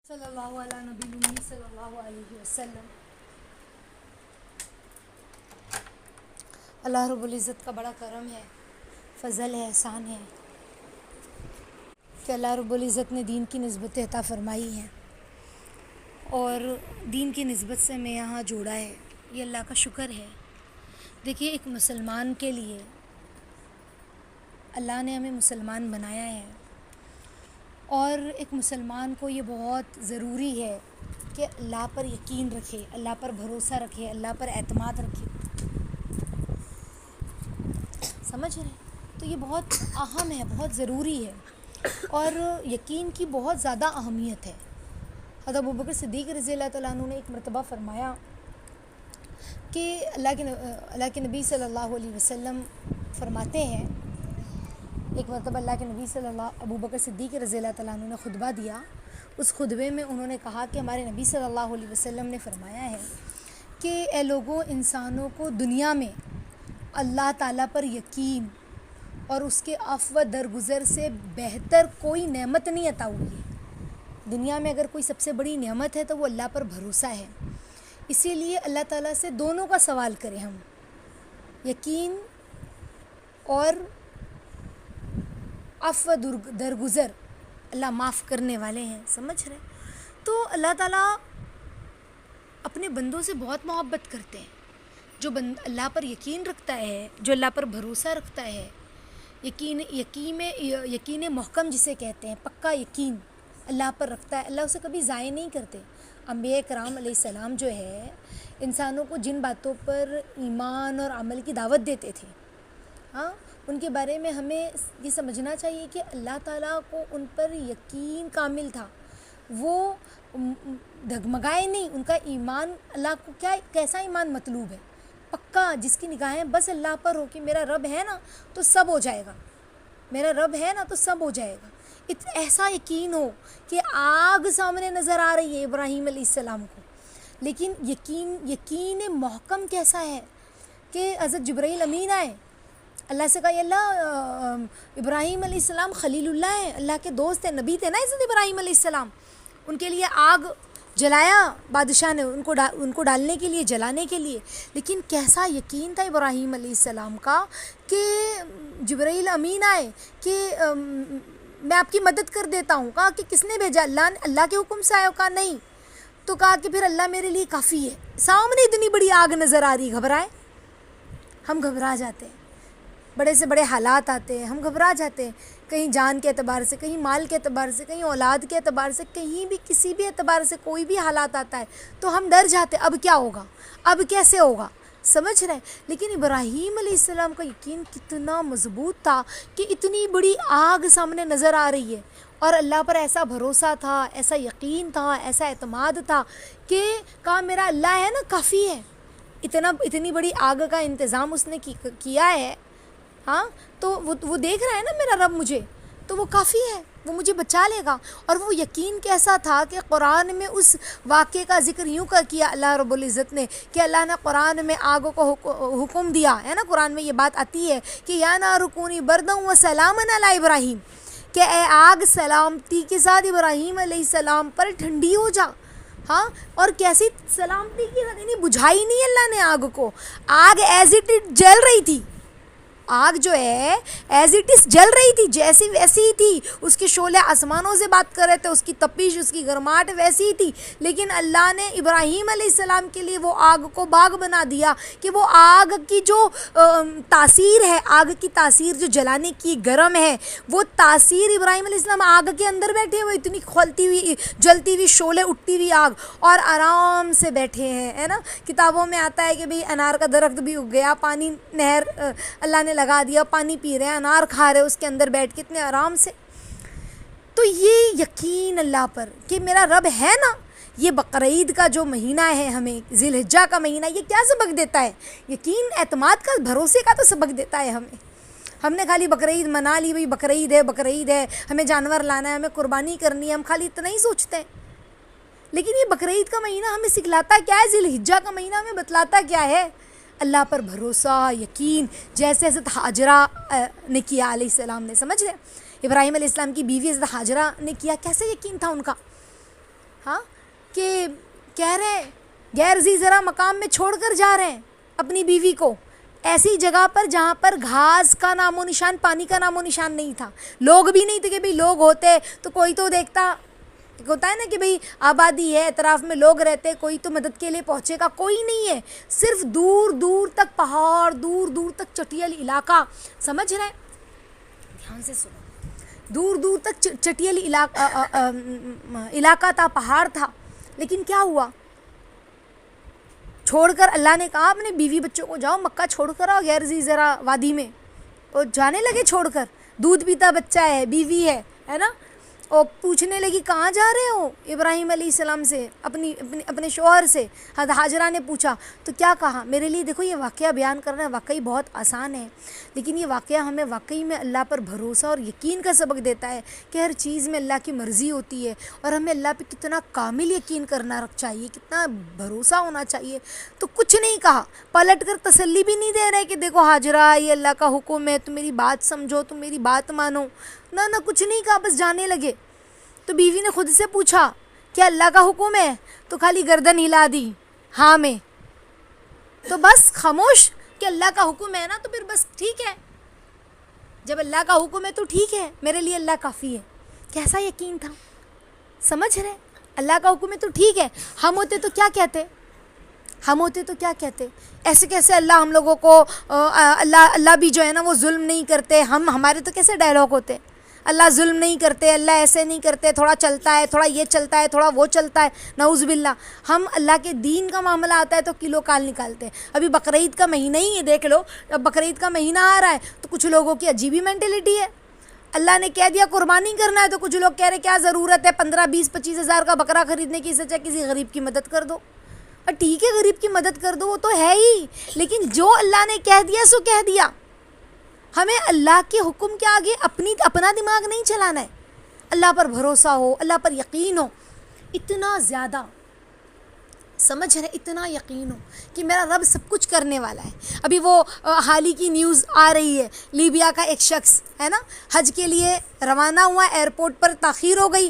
صلی اللہ علیہ نبی المی صلی اللہ علیہ وسلم۔ اللہ رب العزت کا بڑا کرم ہے، فضل ہے، احسان ہے کہ اللہ رب العزت نے دین کی نسبت عطا فرمائی ہے اور دین کی نسبت سے میں یہاں جوڑا ہے، یہ اللہ کا شکر ہے۔ دیکھیے، ایک مسلمان کے لیے اللہ نے ہمیں مسلمان بنایا ہے اور ایک مسلمان کو یہ بہت ضروری ہے کہ اللہ پر یقین رکھے، اللہ پر بھروسہ رکھے، اللہ پر اعتماد رکھے۔ سمجھ رہے ہیں؟ تو یہ بہت اہم ہے، بہت ضروری ہے اور یقین کی بہت زیادہ اہمیت ہے۔ حضرت ابوبکر صدیق رضی اللہ تعالیٰ عنہ نے ایک مرتبہ فرمایا کہ اللہ کے نبی صلی اللہ علیہ وسلم فرماتے ہیں، ایک مرتبہ اللہ کے نبی ابوبکر صدیق رضی اللہ تعالیٰ عنہ نے خطبہ دیا۔ اس خطبے میں انہوں نے کہا کہ ہمارے نبی صلی اللہ علیہ وسلم نے فرمایا ہے کہ اے لوگوں، انسانوں کو دنیا میں اللہ تعالیٰ پر یقین اور اس کے عفو درگزر سے بہتر کوئی نعمت نہیں عطا ہوئی ہے۔ دنیا میں اگر کوئی سب سے بڑی نعمت ہے تو وہ اللہ پر بھروسہ ہے۔ اسی لیے اللہ تعالیٰ سے دونوں کا سوال کریں ہم، یقین اور عفو درگزر۔ اللہ معاف کرنے والے ہیں، سمجھ رہے؟ تو اللہ تعالیٰ اپنے بندوں سے بہت محبت کرتے ہیں۔ جو اللہ پر یقین رکھتا ہے، جو اللہ پر بھروسہ رکھتا ہے، یقین محکم جسے کہتے ہیں، پکا یقین اللہ پر رکھتا ہے، اللہ اسے کبھی ضائع نہیں کرتے۔ انبیاء کرام علیہ السلام جو ہے، انسانوں کو جن باتوں پر ایمان اور عمل کی دعوت دیتے تھے، ان کے بارے میں ہمیں یہ سمجھنا چاہیے کہ اللہ تعالیٰ کو ان پر یقین کامل تھا، وہ ڈگمگائے نہیں۔ ان کا ایمان، اللہ کو کیسا ایمان مطلوب ہے؟ پکا، جس کی نگاہیں بس اللہ پر ہو کہ میرا رب ہے نا تو سب ہو جائے گا، میرا رب ہے نا تو سب ہو جائے گا۔ ایسا یقین ہو کہ آگ سامنے نظر آ رہی ہے ابراہیم علیہ السلام کو، لیکن یقین محکم کیسا ہے کہ حضرت جبرائیل امین آئے، اللہ سے کہا، یا اللہ، ابراہیم علیہ السلام خلیل اللہ ہیں، اللہ کے دوست ہیں، نبی تھے نا حضرت ابراہیم علیہ السلام، ان کے لیے آگ جلایا بادشاہ نے، ان کو ڈالنے کے لیے، جلانے کے لیے، لیکن کیسا یقین تھا ابراہیم علیہ السلام کا کہ جبرائیل امین آئے کہ میں آپ کی مدد کر دیتا ہوں۔ کہا کہ کس نے بھیجا؟ اللہ نے، اللہ کے حکم سے آیا؟ کہا نہیں، تو کہا کہ پھر اللہ میرے لیے کافی ہے۔ سامنے اتنی بڑی آگ نظر آ رہی، گھبرائے؟ ہم گھبرا جاتے ہیں، بڑے سے بڑے حالات آتے ہیں، ہم گھبرا جاتے ہیں، کہیں جان کے اعتبار سے، کہیں مال کے اعتبار سے، کہیں اولاد کے اعتبار سے، کہیں بھی کسی بھی اعتبار سے کوئی بھی حالات آتا ہے تو ہم ڈر جاتے ہیں، اب کیا ہوگا، اب کیسے ہوگا، سمجھ رہے ہیں؟ لیکن ابراہیم علیہ السلام کا یقین کتنا مضبوط تھا کہ اتنی بڑی آگ سامنے نظر آ رہی ہے اور اللہ پر ایسا بھروسہ تھا، ایسا یقین تھا، ایسا اعتماد تھا کہ کہا میرا اللہ ہے نا، کافی ہے، اتنی بڑی آگ کا انتظام اس نے کیا ہے، تو وہ دیکھ رہا ہے نا میرا رب مجھے، تو وہ کافی ہے، وہ مجھے بچا لے گا۔ اور وہ یقین کیسا تھا کہ قرآن میں اس واقعے کا ذکر یوں کیا اللہ رب العزت نے کہ اللہ نے قرآن میں آگ کو حکم دیا ہے نا، قرآن میں یہ بات آتی ہے کہ یا نار کونی برداً و سلاماً علی ابراہیم، کہ اے آگ سلامتی کے ساتھ ابراہیم علیہ السلام پر ٹھنڈی ہو جا۔ اور کیسی سلامتی کی، یعنی بجھائی نہیں اللہ نے آگ کو، آگ ایز اٹ از جل رہی تھی، آگ جو ہے ایز اٹ از جل رہی تھی، جیسی ویسی ہی تھی، اس کے شعلے آسمانوں سے بات کر رہے تھے، اس کی تپش، اس کی گرماہٹ ویسی ہی تھی، لیکن اللہ نے ابراہیم علیہ السلام کے لیے وہ آگ کو باغ بنا دیا کہ وہ آگ کی جو تاثیر ہے، آگ کی تاثیر جو جلانے کی گرم ہے، وہ تاثیر ابراہیم علیہ السلام آگ کے اندر بیٹھے ہوئے، اتنی کھولتی ہوئی، جلتی ہوئی، شعلے اٹھتی ہوئی آگ، اور آرام سے بیٹھے ہیں، ہے نا۔ کتابوں میں آتا ہے کہ بھئی انار کا درخت بھی اگ گیا، پانی نہر اللہ نے لگا دیا، پانی پی رہے ہیں، انار کھا رہے ہیں اس کے اندر بیٹھ کے اتنے آرام سے۔ تو یہ یقین اللہ پر کہ میرا رب ہے نا۔ یہ بقرعید کا جو مہینہ ہے، ہمیں ذی الحجہ کا مہینہ، یہ کیا سبق دیتا ہے؟ یقین، اعتماد کا، بھروسے کا تو سبق دیتا ہے ہمیں۔ ہم نے خالی بقرعید منا لی، بھئی بقرعید ہے، ہمیں جانور لانا ہے، ہمیں قربانی کرنی ہے، ہم خالی اتنا ہی سوچتے ہیں۔ لیکن یہ بقرعید کا مہینہ ہمیں سکھلاتا کیا ہے؟ ذی الحجہ کا مہینہ ہمیں بتلاتا کیا ہے؟ اللہ پر بھروسہ، یقین، جیسے حضرت حاجرہ نے کیا علیہ السلام نے، سمجھ رہے؟ ابراہیم علیہ السلام کی بیوی حضرت حاجرہ نے کیا، کیسے یقین تھا ان کا، ہاں کہ کہہ رہے ہیں غیر ذی ذرا مقام میں چھوڑ کر جا رہے ہیں اپنی بیوی کو، ایسی جگہ پر جہاں پر گھاس کا نام و نشان، پانی کا نام و نشان نہیں تھا، لوگ بھی نہیں تھے کہ بھئی لوگ ہوتے تو کوئی تو دیکھتا، ہوتا ہے نا کہ بھئی آبادی ہے، اطراف میں لوگ رہتے، کوئی تو مدد کے لیے پہنچے گا، کوئی نہیں ہے، صرف دور دور تک پہاڑ، دور دور تک چٹیل علاقہ، سمجھ رہے ہیں؟ دھیان سے سنو، دور دور تک چٹیل علاقہ تھا، پہاڑ تھا، لیکن کیا ہوا؟ چھوڑ کر اللہ نے کہا اپنے بیوی بچوں کو جاؤ مکہ چھوڑ کر آؤ غیر ذی ذرا وادی میں، اور جانے لگے چھوڑ کر، دودھ پیتا بچہ ہے، بیوی ہے نا، اور پوچھنے لگی کہاں جا رہے ہو ابراہیم علیہ السلام سے، اپنے شوہر سے، حضرت ہاجرہ نے پوچھا تو کیا کہا؟ میرے لیے دیکھو یہ واقعہ بیان کرنا واقعی بہت آسان ہے، لیکن یہ واقعہ ہمیں واقعی میں اللہ پر بھروسہ اور یقین کا سبق دیتا ہے کہ ہر چیز میں اللہ کی مرضی ہوتی ہے، اور ہمیں اللہ پہ کتنا کامل یقین کرنا چاہیے، کتنا بھروسہ ہونا چاہیے۔ تو کچھ نہیں کہا، پلٹ کر تسلی بھی نہیں دے رہے کہ دیکھو ہاجرہ یہ اللہ کا حکم ہے، تم میری بات سمجھو، تم میری بات مانو، نہ کچھ نہیں کہا، بس جانے لگے۔ تو بیوی نے خود سے پوچھا کیا اللہ کا حکم ہے؟ تو خالی گردن ہلا دی ہاں میں، تو بس خاموش کہ اللہ کا حکم ہے نا تو پھر بس ٹھیک ہے، جب اللہ کا حکم ہے تو ٹھیک ہے، میرے لیے اللہ کافی ہے۔ کیسا یقین تھا، سمجھ رہے؟ اللہ کا حکم ہے تو ٹھیک ہے۔ ہم ہوتے تو کیا کہتے؟ ایسے کیسے اللہ ہم لوگوں کو اللہ بھی جو ہے نا وہ ظلم نہیں کرتے، ہمارے تو کیسے ڈائلاگ ہوتے، اللہ ظلم نہیں کرتے، اللہ ایسے نہیں کرتے، تھوڑا چلتا ہے، تھوڑا یہ چلتا ہے، تھوڑا وہ چلتا ہے، نعوذ باللہ۔ ہم اللہ کے دین کا معاملہ آتا ہے تو کلو کال نکالتے ہیں۔ ابھی بقرعید کا مہینہ ہی ہے، دیکھ لو، اب بقرعید کا مہینہ آ رہا ہے تو کچھ لوگوں کی عجیب ہی مینٹلٹی ہے، اللہ نے کہہ دیا قربانی کرنا ہے تو کچھ لوگ کہہ رہے کیا ضرورت ہے 15 20 25 ہزار کا بکرا خریدنے کی، اس سے اچھا کسی غریب کی مدد کر دو۔ اور ٹھیک ہے غریب کی مدد کر دو وہ تو ہے ہی، لیکن جو اللہ نے کہہ دیا سو کہہ دیا، ہمیں اللہ کے حکم کے آگے اپنا دماغ نہیں چلانا ہے، اللہ پر بھروسہ ہو، اللہ پر یقین ہو، اتنا زیادہ سمجھ رہے، اتنا یقین ہو کہ میرا رب سب کچھ کرنے والا ہے۔ ابھی وہ حال ہی کی نیوز آ رہی ہے، لیبیا کا ایک شخص ہے نا حج کے لیے روانہ ہوا، ایئرپورٹ پر تاخیر ہو گئی،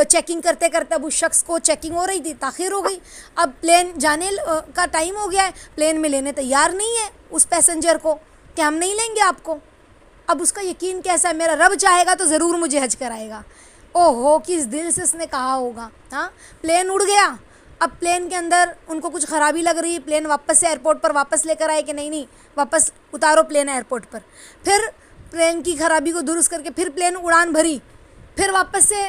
چیکنگ کرتے کرتے اب اس شخص کو چیکنگ ہو رہی تھی، تاخیر ہو گئی، اب پلین جانے کا ٹائم ہو گیا ہے، پلین میں لینے تیار نہیں ہے اس پیسنجر کو کہ ہم نہیں لیں گے آپ کو۔ اب اس کا یقین کیسا ہے، میرا رب چاہے گا تو ضرور مجھے حج کرائے گا۔ او ہو کس دل سے اس نے کہا ہوگا، ہاں پلین اڑ گیا، اب پلین کے اندر ان کو کچھ خرابی لگ رہی، پلین واپس سے ایئرپورٹ پر واپس لے کر آئے کہ نہیں واپس اتارو پلین ایئرپورٹ پر، پھر پلین کی خرابی کو درست کر کے پھر پلین اڑان بھری، پھر واپس سے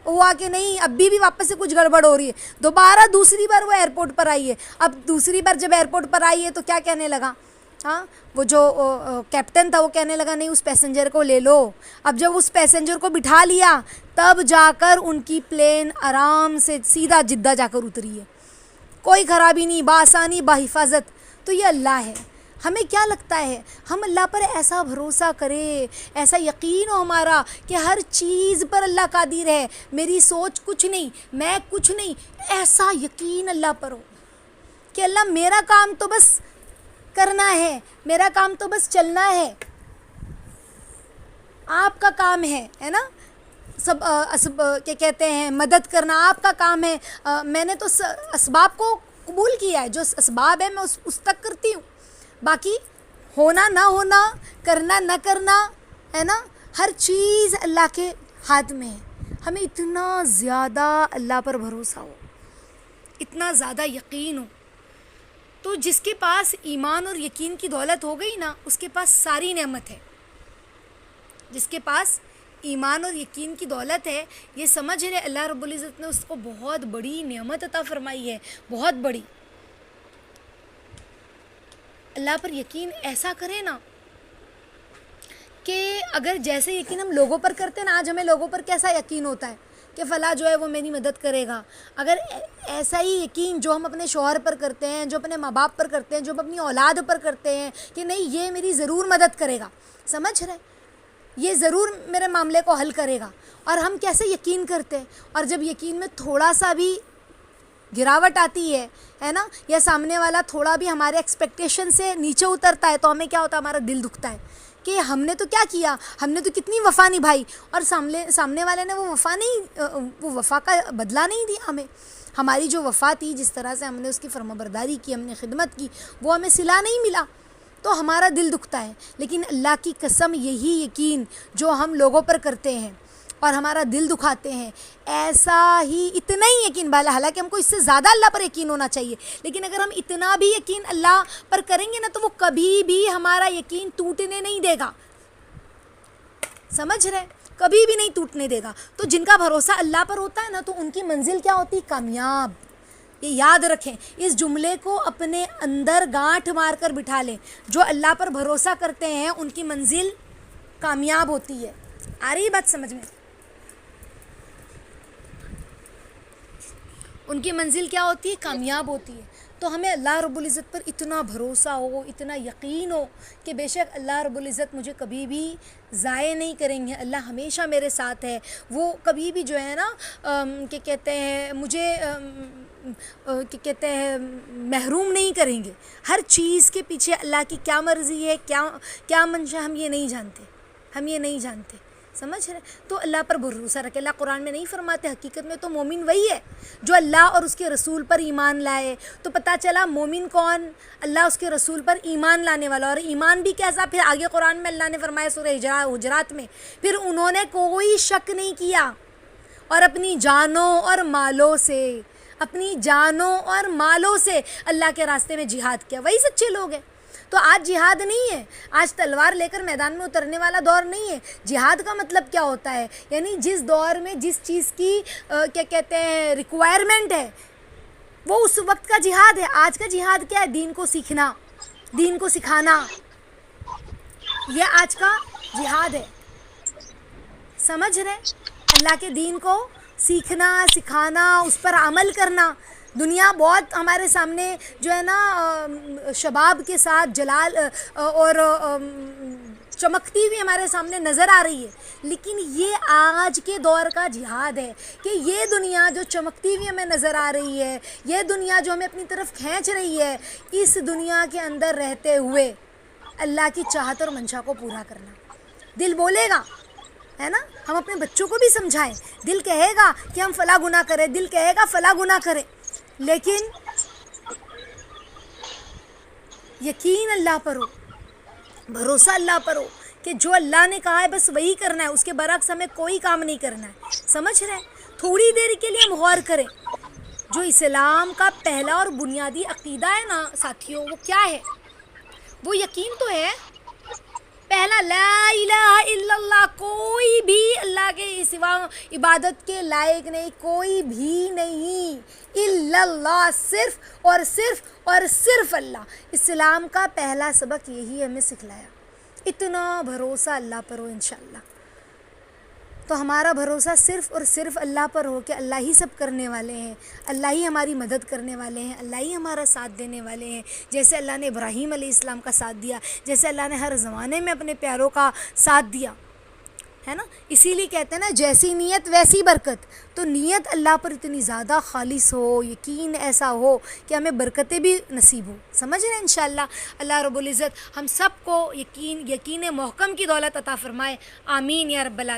ہوا کہ نہیں ابھی بھی واپس سے کچھ گڑبڑ ہو رہی ہے، دوبارہ دوسری بار وہ ایئرپورٹ پر آئی ہے۔ اب دوسری بار جب ایئرپورٹ پر آئی ہے تو کیا کہنے لگا، ہاں وہ جو کیپٹن تھا وہ کہنے لگا نہیں اس پیسنجر کو لے لو۔ اب جب اس پیسنجر کو بٹھا لیا تب جا کر ان کی پلین آرام سے سیدھا جدہ جا کر اتری ہے، کوئی خرابی نہیں، بآسانی بحفاظت۔ تو یہ اللہ ہے۔ ہمیں کیا لگتا ہے ہم اللہ پر ایسا بھروسہ کریں، ایسا یقین ہو ہمارا کہ ہر چیز پر اللہ قادر ہے، میری سوچ کچھ نہیں، میں کچھ نہیں، ایسا یقین اللہ پر ہو کہ اللہ میرا کام تو بس کرنا ہے، میرا کام تو بس چلنا ہے، آپ کا کام ہے نا سب کیا کہتے ہیں مدد کرنا آپ کا کام ہے۔ میں نے تو اسباب کو قبول کیا ہے، جو اسباب ہے میں اس تک کرتی ہوں، باقی ہونا نہ ہونا، کرنا نہ کرنا ہے نا، ہر چیز اللہ کے ہاتھ میں ہے۔ ہمیں اتنا زیادہ اللہ پر بھروسہ ہو، اتنا زیادہ یقین ہو، تو جس کے پاس ایمان اور یقین کی دولت ہو گئی نا اس کے پاس ساری نعمت ہے۔ جس کے پاس ایمان اور یقین کی دولت ہے، یہ سمجھ رہے اللہ رب العزت نے اس کو بہت بڑی نعمت عطا فرمائی ہے، بہت بڑی۔ اللہ پر یقین ایسا کرے نا کہ اگر جیسے یقین ہم لوگوں پر کرتے ہیں نا، آج ہمیں لوگوں پر کیسا یقین ہوتا ہے کہ فلاں جو ہے وہ میری مدد کرے گا، اگر ایسا ہی یقین جو ہم اپنے شوہر پر کرتے ہیں، جو اپنے ماں باپ پر کرتے ہیں، جو ہم اپنی اولاد پر کرتے ہیں کہ نہیں یہ میری ضرور مدد کرے گا، سمجھ رہے، یہ ضرور میرے معاملے کو حل کرے گا، اور ہم کیسے یقین کرتے ہیں، اور جب یقین میں تھوڑا سا بھی گراوٹ آتی ہے نا، یا سامنے والا تھوڑا بھی ہمارے ایکسپیکٹیشن سے نیچے اترتا ہے تو ہمیں کیا ہوتا ہے، ہمارا دل دکھتا ہے کہ ہم نے تو کیا کیا، ہم نے تو کتنی وفا نبھائی اور سامنے والے نے وہ وفا کا بدلہ نہیں دیا ہمیں. ہماری جو وفا تھی، جس طرح سے ہم نے اس کی فرمانبرداری کی، ہم نے خدمت کی، وہ ہمیں صلہ نہیں ملا تو ہمارا دل دکھتا ہے. لیکن اللہ کی قسم یہی یقین جو ہم لوگوں پر کرتے ہیں اور ہمارا دل دکھاتے ہیں، ایسا ہی اتنا ہی یقین، حالانکہ ہم کو اس سے زیادہ اللہ پر یقین ہونا چاہیے، لیکن اگر ہم اتنا بھی یقین اللہ پر کریں گے نا تو وہ کبھی بھی ہمارا یقین ٹوٹنے نہیں دے گا. سمجھ رہے؟ کبھی بھی نہیں ٹوٹنے دے گا. تو جن کا بھروسہ اللہ پر ہوتا ہے نا تو ان کی منزل کیا ہوتی؟ کامیاب. یہ یاد رکھیں، اس جملے کو اپنے اندر گانٹھ مار کر بٹھا لیں. جو اللہ پر بھروسہ کرتے ہیں ان کی منزل کامیاب ہوتی ہے. آ رہی بات سمجھ میں؟ ان کی منزل کیا ہوتی ہے؟ کامیاب ہوتی ہے. تو ہمیں اللہ رب العزت پر اتنا بھروسہ ہو، اتنا یقین ہو کہ بے شک اللہ رب العزت مجھے کبھی بھی ضائع نہیں کریں گے، اللہ ہمیشہ میرے ساتھ ہے، وہ کبھی بھی جو ہے نا کہ کہتے ہیں مجھے کہ کہتے ہیں محروم نہیں کریں گے. ہر چیز کے پیچھے اللہ کی کیا مرضی ہے، کیا منشا، ہم یہ نہیں جانتے. سمجھ رہے؟ تو اللہ پر بھروسہ رکھے. اللہ قرآن میں نہیں فرماتے؟ حقیقت میں تو مومن وہی ہے جو اللہ اور اس کے رسول پر ایمان لائے. تو پتہ چلا مومن کون؟ اللہ اس کے رسول پر ایمان لانے والا. اور ایمان بھی کیسا؟ پھر آگے قرآن میں اللہ نے فرمایا سورہ حجرات میں، پھر انہوں نے کوئی شک نہیں کیا اور اپنی جانوں اور مالوں سے اللہ کے راستے میں جہاد کیا. وہی سچے لوگ ہیں. تو آج جہاد نہیں ہے، آج تلوار لے کر میدان میں اترنے والا دور نہیں ہے. جہاد کا مطلب کیا ہوتا ہے؟ یعنی جس دور میں جس چیز کی کیا کہتے ہیں ریکوائرمنٹ ہے وہ اس وقت کا جہاد ہے. آج کا جہاد کیا ہے؟ دین کو سیکھنا، دین کو سکھانا، یہ آج کا جہاد ہے. سمجھ رہے؟ اللہ کے دین کو سیکھنا، سکھانا، اس پر عمل کرنا. دنیا بہت ہمارے سامنے جو ہے نا شباب کے ساتھ جلال اور چمکتی ہوئی ہمارے سامنے نظر آ رہی ہے، لیکن یہ آج کے دور کا جہاد ہے کہ یہ دنیا جو چمکتی ہوئی ہمیں نظر آ رہی ہے، یہ دنیا جو ہمیں اپنی طرف کھینچ رہی ہے، اس دنیا کے اندر رہتے ہوئے اللہ کی چاہت اور منشا کو پورا کرنا. دل بولے گا، ہے نا، ہم اپنے بچوں کو بھی سمجھائیں. دل کہے گا کہ ہم فلاں گناہ کریں، دل کہے گا فلاں گناہ کریں، لیکن یقین اللہ پر ہو، بھروسہ اللہ پر ہو کہ جو اللہ نے کہا ہے بس وہی کرنا ہے، اس کے برعکس ہمیں کوئی کام نہیں کرنا ہے. سمجھ رہے ہیں؟ تھوڑی دیر کے لیے ہم غور کریں. جو اسلام کا پہلا اور بنیادی عقیدہ ہے نا ساتھیوں، وہ کیا ہے؟ وہ یقین تو ہے پہلا لا الہ الا اللہ، کوئی بھی اللہ کے سوا عبادت کے لائق نہیں، کوئی بھی نہیں، الا اللہ، صرف اور صرف اور صرف اللہ. اسلام کا پہلا سبق یہی ہمیں سکھلایا. اتنا بھروسہ اللہ پر ہو انشاءاللہ. تو ہمارا بھروسہ صرف اور صرف اللہ پر ہو کہ اللہ ہی سب کرنے والے ہیں، اللہ ہی ہماری مدد کرنے والے ہیں، اللہ ہی ہمارا ساتھ دینے والے ہیں. جیسے اللہ نے ابراہیم علیہ السلام کا ساتھ دیا، جیسے اللہ نے ہر زمانے میں اپنے پیاروں کا ساتھ دیا ہے نا. اسی لیے کہتے ہیں نا جیسی نیت ویسی برکت. تو نیت اللہ پر اتنی زیادہ خالص ہو، یقین ایسا ہو کہ ہمیں برکتیں بھی نصیب ہو. سمجھ رہے ہیں؟ انشاءاللہ اللہ رب العزت ہم سب کو یقین محکم کی دولت عطا فرمائے. آمین یا رب العالمین.